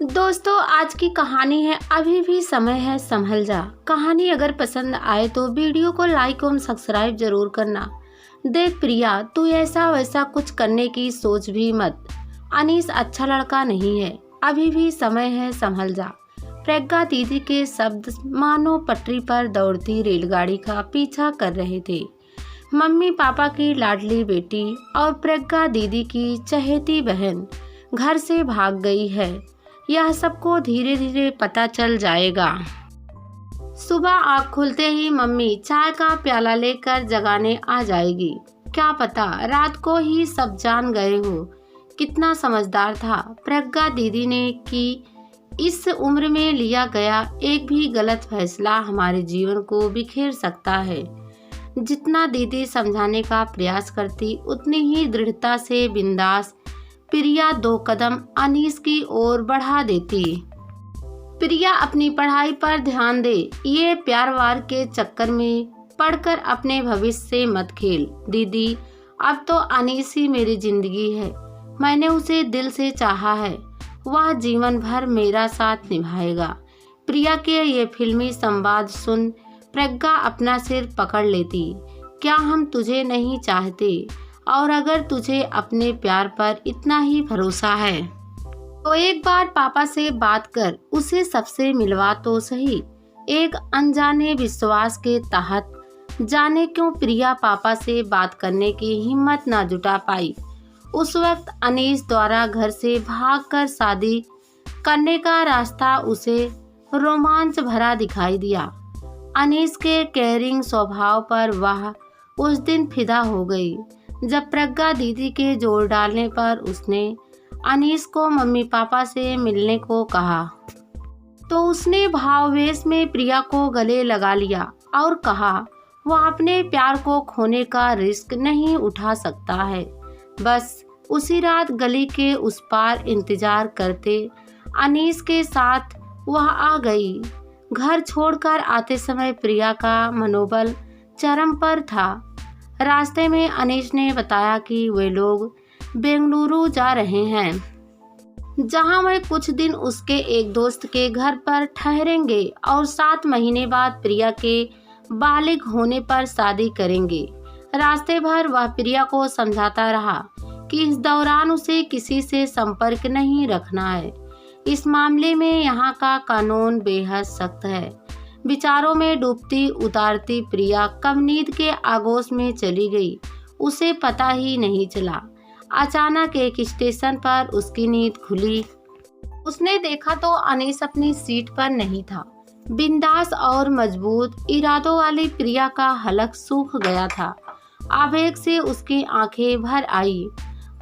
दोस्तों, आज की कहानी है अभी भी समय है संभल जा। कहानी अगर पसंद आए तो वीडियो को लाइक और सब्सक्राइब जरूर करना। देख प्रिया, तू ऐसा वैसा कुछ करने की सोच भी मत। अनीस अच्छा लड़का नहीं है, अभी भी समय है संभल जा। प्रज्ञा दीदी के शब्द मानो पटरी पर दौड़ती रेलगाड़ी का पीछा कर रहे थे। मम्मी पापा की लाडली बेटी और प्रज्ञा दीदी की चहेती बहन घर से भाग गई है, यह सबको धीरे धीरे पता चल जाएगा। सुबह आँख खुलते ही मम्मी चाय का प्याला लेकर जगाने आ जाएगी। क्या पता रात को ही सब जान गए हो। कितना समझदार था प्रज्ञा दीदी ने कि इस उम्र में लिया गया एक भी गलत फैसला हमारे जीवन को बिखेर सकता है। जितना दीदी समझाने का प्रयास करती उतनी ही दृढ़ता से बिंदास प्रिया 2 कदम अनीस की ओर बढ़ा देती। प्रिया अपनी पढ़ाई पर ध्यान दे, ये प्यार वार के चक्कर में पढ़कर अपने भविष्य से मत खेल। दीदी, अब तो अनीस ही मेरी जिंदगी है। मैंने उसे दिल से चाहा है, वह जीवन भर मेरा साथ निभाएगा। प्रिया के ये फिल्मी संवाद सुन प्रज्ञा अपना सिर पकड़ लेती। क्या हम तुझे नहीं चाहते? और अगर तुझे अपने प्यार पर इतना ही भरोसा है तो एक बार पापा से बात कर उसे सबसे मिलवा तो सही। एक अनजाने विश्वास के तहत जाने क्यों प्रिया पापा से बात करने की हिम्मत न जुटा पाई। उस वक्त अनीस द्वारा घर से भागकर शादी करने का रास्ता उसे रोमांच भरा दिखाई दिया। अनीस के केयरिंग स्वभाव पर वह उस दिन फिदा हो गई। जब प्रज्ञा दीदी के जोर डालने पर उसने अनीस को मम्मी पापा से मिलने को कहा तो उसने भावावेश में प्रिया को गले लगा लिया और कहा वह अपने प्यार को खोने का रिस्क नहीं उठा सकता है। बस उसी रात गली के उस पार इंतजार करते अनीस के साथ वह आ गई। घर छोड़कर आते समय प्रिया का मनोबल चरम पर था। रास्ते में अनीस ने बताया कि वे लोग बेंगलुरु जा रहे हैं, जहां वे कुछ दिन उसके एक दोस्त के घर पर ठहरेंगे और 7 महीने बाद प्रिया के बालिग होने पर शादी करेंगे। रास्ते भर वह प्रिया को समझाता रहा कि इस दौरान उसे किसी से संपर्क नहीं रखना है। इस मामले में यहाँ का कानून बेहद सख्त है। विचारों में डूबती उतारती प्रिया कब नींद के आगोश में चली गई उसे पता ही नहीं चला। अचानक एक स्टेशन पर उसकी नींद खुली। उसने देखा तो अनीस अपनी सीट पर नहीं था। बिंदास और मजबूत इरादों वाली प्रिया का हलक सूख गया था। आवेग से उसकी आंखें भर आई।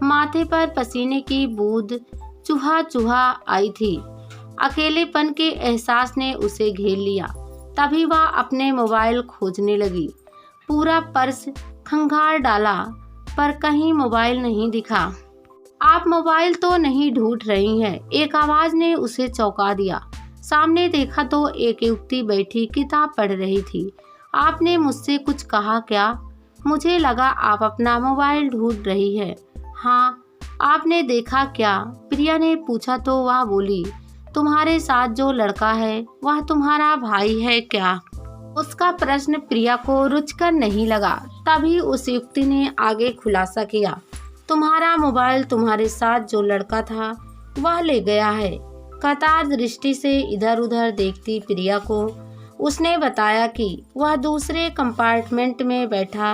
माथे पर पसीने की बूंद चूहा चूहा आई थी। अकेलेपन के एहसास ने उसे घेर लिया। तभी वह अपने मोबाइल खोजने लगी। पूरा पर्स खंगाल डाला पर कहीं मोबाइल नहीं दिखा। आप मोबाइल तो नहीं ढूंढ रही हैं? एक आवाज ने उसे चौंका दिया। सामने देखा तो एक युवती बैठी किताब पढ़ रही थी। आपने मुझसे कुछ कहा क्या? मुझे लगा आप अपना मोबाइल ढूंढ रही है। हाँ, आपने देखा क्या? प्रिया ने पूछा तो वह बोली, तुम्हारे साथ जो लड़का है वह तुम्हारा भाई है क्या? उसका प्रश्न प्रिया को रुचकर नहीं लगा। तभी उस युवती ने आगे खुलासा किया, तुम्हारा मोबाइल तुम्हारे साथ जो लड़का था वह ले गया है। कतार दृष्टि से इधर उधर देखती प्रिया को उसने बताया कि वह दूसरे कंपार्टमेंट में बैठा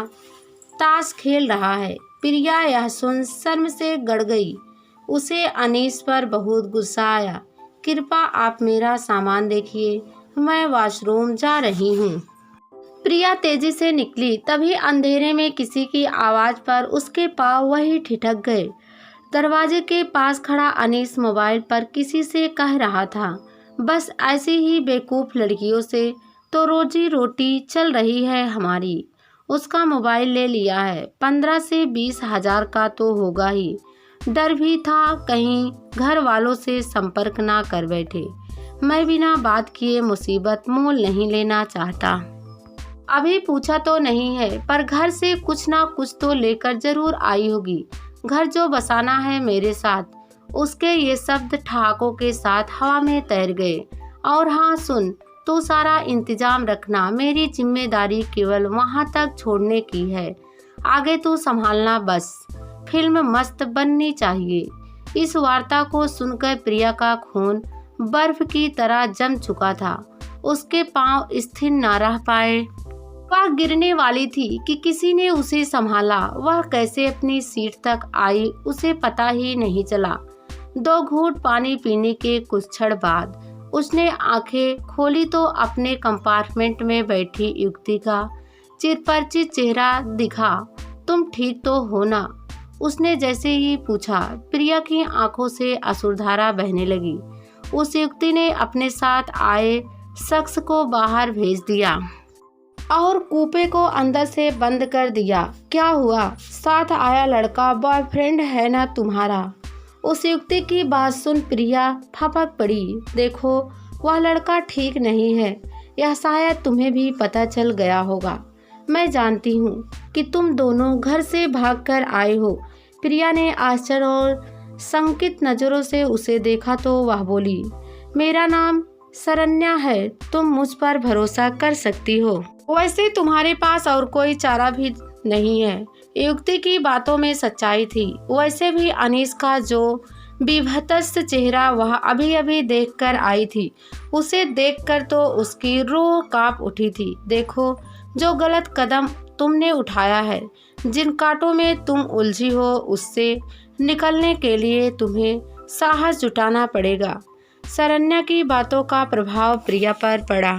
ताश खेल रहा है। प्रिया यह सुन शर्म से गड़ गई। उसे अनीस पर बहुत गुस्सा आया। कृपा आप मेरा सामान देखिए, मैं वॉशरूम जा रही हूँ। प्रिया तेजी से निकली। तभी अंधेरे में किसी की आवाज़ पर उसके पाँव वही ठिठक गए। दरवाजे के पास खड़ा अनीस मोबाइल पर किसी से कह रहा था, बस ऐसी ही बेवकूफ़ लड़कियों से तो रोजी रोटी चल रही है हमारी। उसका मोबाइल ले लिया है, 15 से 20 हज़ार का तो होगा ही। डर भी था कहीं घर वालों से संपर्क ना कर बैठे। मैं बिना बात किए मुसीबत मोल नहीं लेना चाहता। अभी पूछा तो नहीं है पर घर से कुछ ना कुछ तो लेकर जरूर आई होगी। घर जो बसाना है मेरे साथ, उसके ये शब्द ठहाकों के साथ हवा में तैर गए। और हाँ सुन, तू सारा इंतजाम रखना, मेरी जिम्मेदारी केवल वहाँ तक छोड़ने की है, आगे तू संभालना बस। फिल्म मस्त बननी चाहिए। इस वार्ता को सुनकर प्रिया का खून बर्फ की तरह जम चुका था। उसके पांव स्थिर न रह पाए। वह गिरने वाली थी कि किसी ने उसे संभाला। वह कैसे अपनी सीट तक आई उसे पता ही नहीं चला। 2 घूंट पानी पीने के कुछ क्षण बाद उसने आंखें खोली तो अपने कंपार्टमेंट में बैठी युवती का चिरपरिचित चेहरा दिखा। तुम ठीक तो हो ना? उसने जैसे ही पूछा, प्रिया की आंखों से अश्रुधारा बहने लगी। उस युवती ने अपने साथ आए शख्स को बाहर भेज दिया और कूपे को अंदर से बंद कर दिया। क्या हुआ? साथ आया लड़का बॉयफ्रेंड है ना तुम्हारा? उस युवती की बात सुन प्रिया फपक पड़ी। देखो, वह लड़का ठीक नहीं है, यह शायद तुम्हें भी पता चल गया होगा। मैं जानती हूँ कि तुम दोनों घर से भागकर आए हो। प्रिया ने आश्चर्य और शंकित नज़रों से उसे देखा तो वह बोली, मेरा नाम शरण्या है, तुम मुझ पर भरोसा कर सकती हो। वैसे तुम्हारे पास और कोई चारा भी नहीं है। युवती की बातों में सच्चाई थी। वैसे भी अनीस का जो विभत्स चेहरा वह अभी अभी देखकर आई थी, उसे देखकर तो उसकी रूह कांप उठी थी। देखो, जो गलत कदम तुमने उठाया है, जिन कांटों में तुम उलझी हो, उससे निकलने के लिए तुम्हें साहस जुटाना पड़ेगा। शरण्या की बातों का प्रभाव प्रिया पर पड़ा।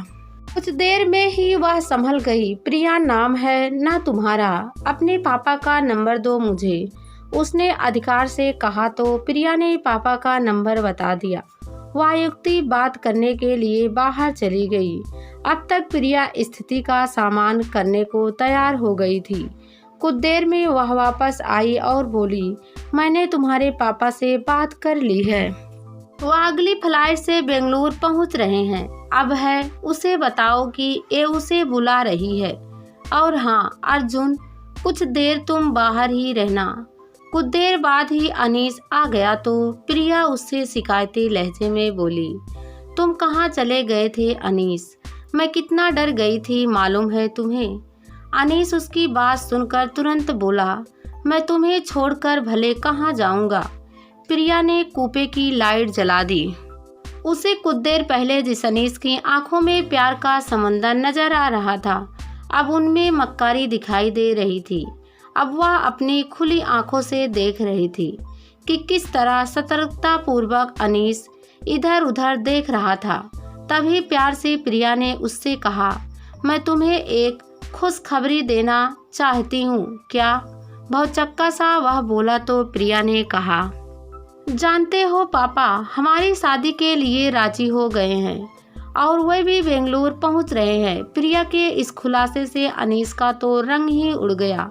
कुछ देर में ही वह संभल गई। प्रिया नाम है ना तुम्हारा? अपने पापा का नंबर दो मुझे, उसने अधिकार से कहा तो प्रिया ने पापा का नंबर बता दिया। वह युवती बात करने के लिए बाहर चली गई। अब तक प्रिया स्थिति का सामना करने को तैयार हो गई थी। कुछ देर में वह वापस आई और बोली, मैंने तुम्हारे पापा से बात कर ली है। वह अगली फ्लाइट से बेंगलुरु पहुंच रहे हैं। अब है उसे बताओ कि ये उसे बुला रही है। और हाँ अर्जुन, कुछ देर तुम बाहर ही रहना। कुछ देर बाद ही अनीस आ गया तो प्रिया उससे शिकायती लहजे में बोली, तुम कहाँ चले गए थे अनीस? मैं कितना डर गई थी मालूम है तुम्हें? अनीस उसकी बात सुनकर तुरंत बोला, मैं तुम्हें छोड़कर भले कहाँ जाऊंगा। प्रिया ने कूपे की लाइट जला दी। उसे कुछ देर पहले जिस अनीस की आंखों में प्यार का समंदर नजर आ रहा था, अब उनमें मक्कारी दिखाई दे रही थी। अब वह अपनी खुली आंखों से देख रही थी कि किस तरह सतर्कता पूर्वक अनीस इधर उधर देख रहा था। तभी प्यार से प्रिया ने उससे कहा, मैं तुम्हें एक खुशखबरी देना चाहती हूँ। क्या? भौचक्का सा वह बोला तो प्रिया ने कहा, जानते हो पापा हमारी शादी के लिए राजी हो गए हैं और वह भी बेंगलुरु पहुंच रहे हैं। प्रिया के इस खुलासे से अनीस का तो रंग ही उड़ गया।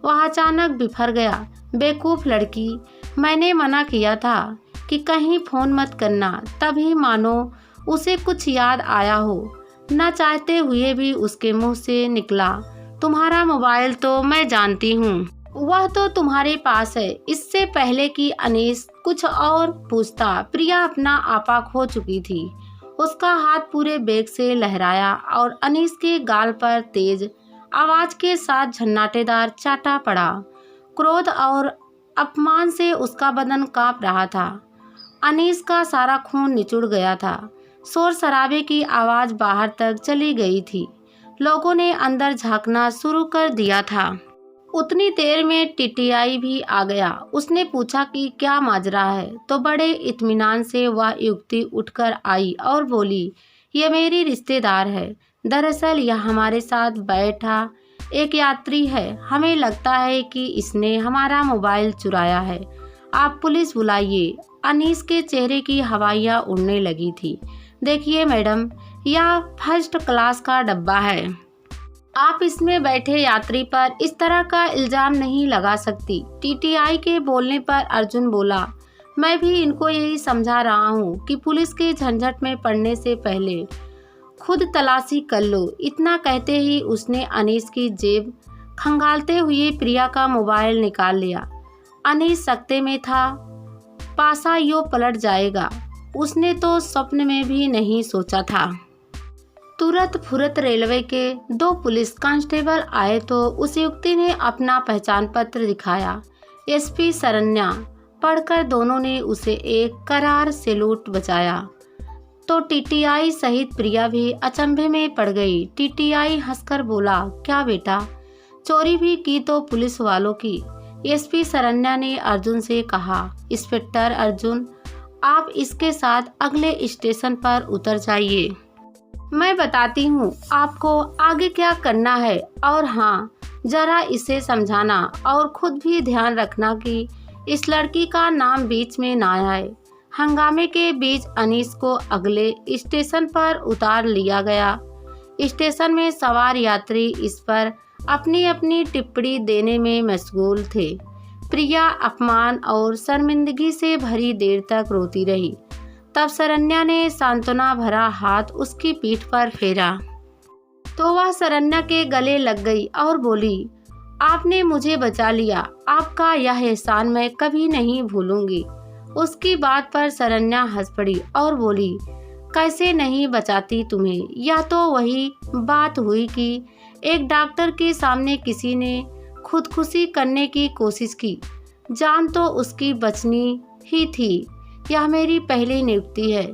वह अचानक बिफर गया। बेवकूफ़ लड़की, मैंने मना किया था कि कहीं फ़ोन मत करना। तभी मानो उसे कुछ याद आया हो, न चाहते हुए भी उसके मुंह से निकला, तुम्हारा मोबाइल तो मैं जानती हूँ, वह तो तुम्हारे पास है। इससे पहले कि अनीस कुछ और पूछता, प्रिया अपना आपा खो चुकी थी। उसका हाथ पूरे बेग से लहराया और अनीस के गाल पर तेज आवाज के साथ झन्नाटेदार चाटा पड़ा। क्रोध और अपमान से उसका बदन कांप रहा था। अनीस का सारा खून निचुड़ गया था। शोर शराबे की आवाज बाहर तक चली गई थी। लोगों ने अंदर झांकना शुरू कर दिया था। उतनी देर में टीटीआई भी आ गया। उसने पूछा कि क्या माजरा है, तो बड़े इत्मीनान से वह युवती उठकर आई और बोली, ये मेरी रिश्तेदार है। दरअसल यह हमारे साथ बैठा एक यात्री है। हमें लगता है कि इसने हमारा मोबाइल चुराया है। आप पुलिस बुलाइए। अनीस के चेहरे की हवाइयाँ उड़ने लगी थी। देखिए मैडम, यह फर्स्ट क्लास का डब्बा है। आप इसमें बैठे यात्री पर इस तरह का इल्ज़ाम नहीं लगा सकती। टीटीआई के बोलने पर अर्जुन बोला, मैं भी इनको यही समझा रहा हूँ कि पुलिस के झंझट में पड़ने से पहले खुद तलाशी कर लो। इतना कहते ही उसने अनीस की जेब खंगालते हुए प्रिया का मोबाइल निकाल लिया। अनीस सकते में था। पासा यो पलट जाएगा, उसने तो स्वप्न में भी नहीं सोचा था। तुरंत फुरत रेलवे के 2 पुलिस कांस्टेबल आए तो उस युवती ने अपना पहचान पत्र दिखाया। एसपी शरण्या पढ़कर दोनों ने उसे एक करार सैल्यूट बजाया तो टीटीआई सहित प्रिया भी अचंभे में पड़ गई। टीटीआई हंसकर बोला, क्या बेटा, चोरी भी की तो पुलिस वालों की। एसपी शरण्या ने अर्जुन से कहा, इंस्पेक्टर अर्जुन, आप इसके साथ अगले स्टेशन पर उतर जाइए, मैं बताती हूँ आपको आगे क्या करना है। और हाँ, जरा इसे समझाना और खुद भी ध्यान रखना कि इस लड़की का नाम बीच में ना आए। हंगामे के बीच अनीस को अगले स्टेशन पर उतार लिया गया। स्टेशन में सवार यात्री इस पर अपनी अपनी टिप्पणी देने में मशगूल थे। प्रिया अपमान और शर्मिंदगी से भरी देर तक रोती रही। तब शरण्या ने सांत्वना भरा हाथ उसकी पीठ पर फेरा तो वह शरण्या के गले लग गई और बोली, आपने मुझे बचा लिया, आपका यह एहसान मैं कभी नहीं भूलूंगी। उसकी बात पर शरण्या हंस पड़ी और बोली, कैसे नहीं बचाती तुम्हें। यह तो वही बात हुई कि एक डॉक्टर के सामने किसी ने खुदकुशी करने की कोशिश की, जान तो उसकी बचनी ही थी। यह मेरी पहली नियुक्ति है,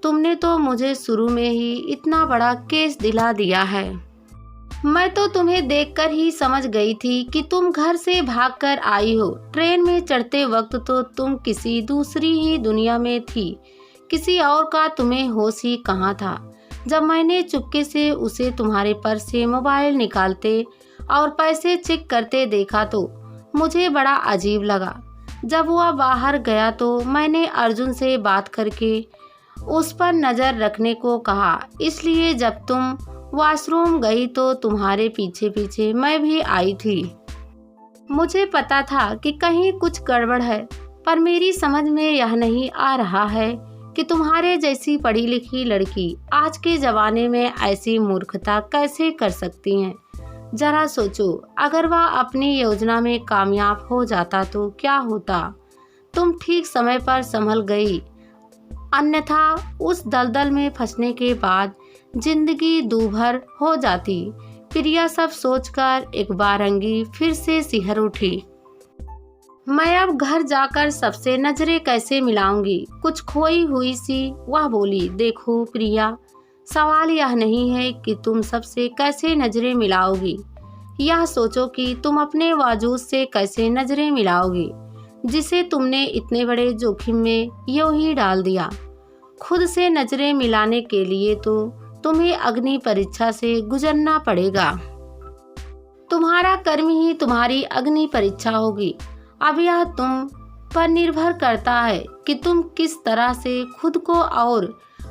तुमने तो मुझे शुरू में ही इतना बड़ा केस दिला दिया है। मैं तो तुम्हें देखकर ही समझ गई थी कि तुम घर से भागकर आई हो। ट्रेन में चढ़ते वक्त तो तुम किसी दूसरी ही दुनिया में थी, किसी और का तुम्हें होश ही कहाँ था। जब मैंने चुपके से उसे तुम्हारे पर्स से मोबाइल निकालते और पैसे चेक करते देखा तो मुझे बड़ा अजीब लगा। जब वह बाहर गया तो मैंने अर्जुन से बात करके उस पर नज़र रखने को कहा, इसलिए जब तुम वॉशरूम गई तो तुम्हारे पीछे पीछे मैं भी आई थी। मुझे पता था कि कहीं कुछ गड़बड़ है, पर मेरी समझ में यह नहीं आ रहा है कि तुम्हारे जैसी पढ़ी लिखी लड़की आज के ज़माने में ऐसी मूर्खता कैसे कर सकती हैं। जरा सोचो, अगर वह अपनी योजना में कामयाब हो जाता तो क्या होता। तुम ठीक समय पर संभल गई, अन्यथा उस दलदल में फंसने के बाद जिंदगी दूभर हो जाती। प्रिया सब सोचकर एक बारंगी फिर से सिहर उठी। मैं अब घर जाकर सबसे नजरें कैसे मिलाऊंगी, कुछ खोई हुई सी वह बोली। देखो प्रिया, सवाल यह नहीं है कि तुम सबसे कैसे नजरें मिलाओगी, यह सोचो कि तुम अपने वजूद से कैसे नजरें मिलाओगी, जिसे तुमने इतने बड़े जोखिम में यूं ही डाल दिया। खुद से नजरें मिलाने के लिए तो तुम्हें अग्नि परीक्षा से गुजरना पड़ेगा। तुम्हारा कर्म ही तुम्हारी अग्नि परीक्षा होगी। अब यह तुम पर निर्भर करता है कि तुम किस तरह से खुद को और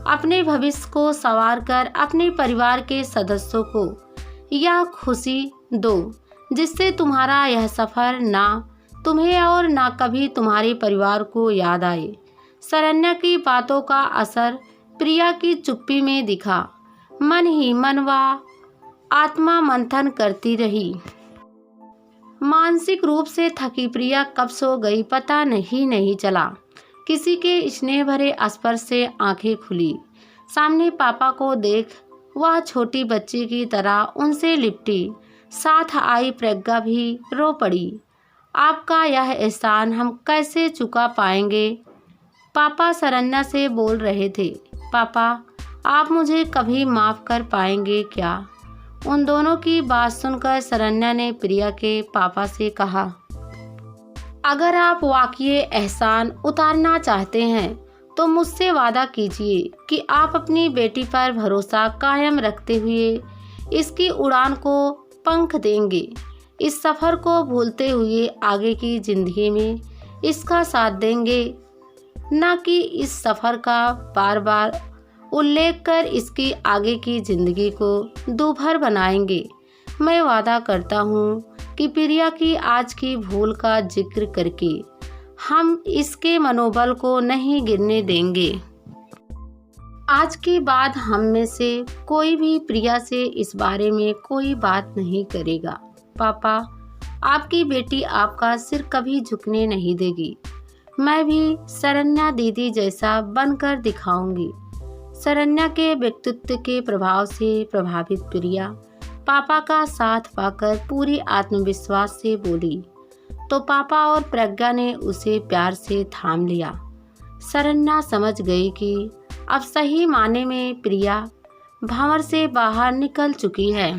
अपने भविष्य को संवार कर अपने परिवार के सदस्यों को यह खुशी दो जिससे तुम्हारा यह सफर ना तुम्हें और ना कभी तुम्हारे परिवार को याद आए। शरण्या की बातों का असर प्रिया की चुप्पी में दिखा। मन ही मन वह आत्मा मंथन करती रही। मानसिक रूप से थकी प्रिया कब सो गई पता नहीं चला। किसी के स्नेह भरे स्पर्श से आंखें खुली। सामने पापा को देख वह छोटी बच्ची की तरह उनसे लिपटी। साथ आई प्रज्ञा भी रो पड़ी। आपका यह एहसान हम कैसे चुका पाएंगे। पापा शरण्या से बोल रहे थे। पापा, आप मुझे कभी माफ़ कर पाएंगे क्या। उन दोनों की बात सुनकर शरण्या ने प्रिया के पापा से कहा, अगर आप वाकई एहसान उतारना चाहते हैं तो मुझसे वादा कीजिए कि आप अपनी बेटी पर भरोसा कायम रखते हुए इसकी उड़ान को पंख देंगे। इस सफ़र को भूलते हुए आगे की ज़िंदगी में इसका साथ देंगे, न कि इस सफ़र का बार बार उल्लेख कर इसकी आगे की ज़िंदगी को दूभर बनाएंगे। मैं वादा करता हूँ कि प्रिया की आज की भूल का जिक्र करके हम इसके मनोबल को नहीं गिरने देंगे। आज के बाद हम में से कोई भी प्रिया से इस बारे में कोई बात नहीं करेगा। पापा, आपकी बेटी आपका सिर कभी झुकने नहीं देगी। मैं भी शरण्या दीदी जैसा बनकर दिखाऊंगी। शरण्या के व्यक्तित्व के प्रभाव से प्रभावित प्रिया पापा का साथ पाकर पूरी आत्मविश्वास से बोली तो पापा और प्रज्ञा ने उसे प्यार से थाम लिया। शरण्या समझ गई कि अब सही माने में प्रिया भंवर से बाहर निकल चुकी है।